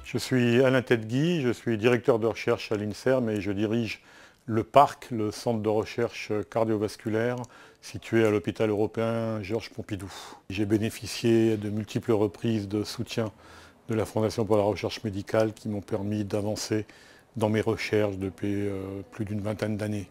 Je suis Alain Tedgui, je suis directeur de recherche à l'INSERM et je dirige le PARC, le centre de recherche cardiovasculaire situé à l'hôpital européen Georges Pompidou. J'ai bénéficié de multiples reprises de soutien de la Fondation pour la recherche médicale qui m'ont permis d'avancer dans mes recherches depuis plus d'une vingtaine d'années.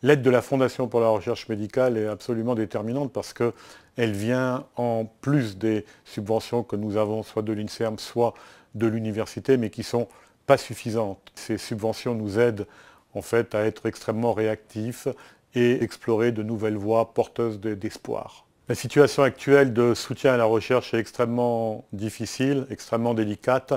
L'aide de la Fondation pour la recherche médicale est absolument déterminante parce qu'elle vient en plus des subventions que nous avons soit de l'INSERM, soit de l'université, mais qui ne sont pas suffisantes. Ces subventions nous aident en fait à être extrêmement réactifs et explorer de nouvelles voies porteuses d'espoir. La situation actuelle de soutien à la recherche est extrêmement difficile, extrêmement délicate,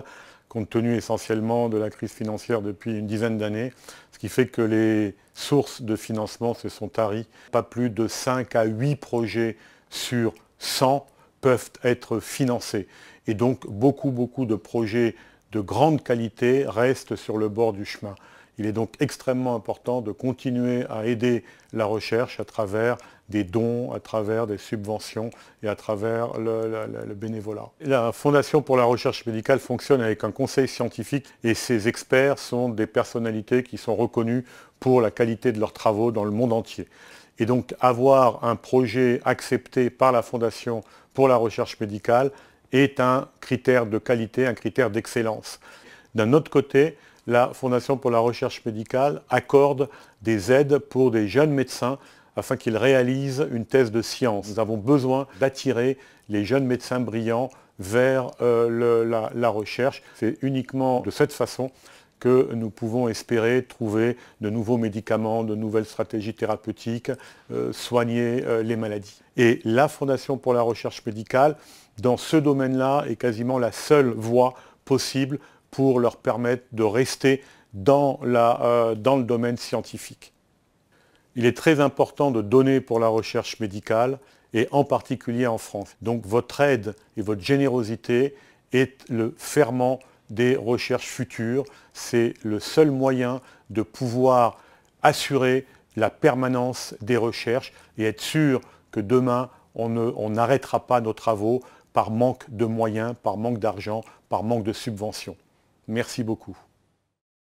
compte tenu essentiellement de la crise financière depuis une dizaine d'années, ce qui fait que les sources de financement se sont taries. Pas plus de 5 à 8 projets sur 100 peuvent être financés. Et donc beaucoup de projets de grande qualité restent sur le bord du chemin. Il est donc extrêmement important de continuer à aider la recherche à travers des dons, à travers des subventions et à travers le bénévolat. La Fondation pour la recherche médicale fonctionne avec un conseil scientifique et ces experts sont des personnalités qui sont reconnues pour la qualité de leurs travaux dans le monde entier. Et donc avoir un projet accepté par la Fondation pour la recherche médicale est un critère de qualité, un critère d'excellence. D'un autre côté, la Fondation pour la recherche médicale accorde des aides pour des jeunes médecins afin qu'ils réalisent une thèse de science. Nous avons besoin d'attirer les jeunes médecins brillants vers la recherche. C'est uniquement de cette façon que nous pouvons espérer trouver de nouveaux médicaments, de nouvelles stratégies thérapeutiques, soigner les maladies. Et la Fondation pour la recherche médicale, dans ce domaine-là, est quasiment la seule voie possible pour leur permettre de rester dans le domaine scientifique. Il est très important de donner pour la recherche médicale et en particulier en France. Donc votre aide et votre générosité est le ferment des recherches futures. C'est le seul moyen de pouvoir assurer la permanence des recherches et être sûr que demain, on n'arrêtera pas nos travaux par manque de moyens, par manque d'argent, par manque de subventions. Merci beaucoup.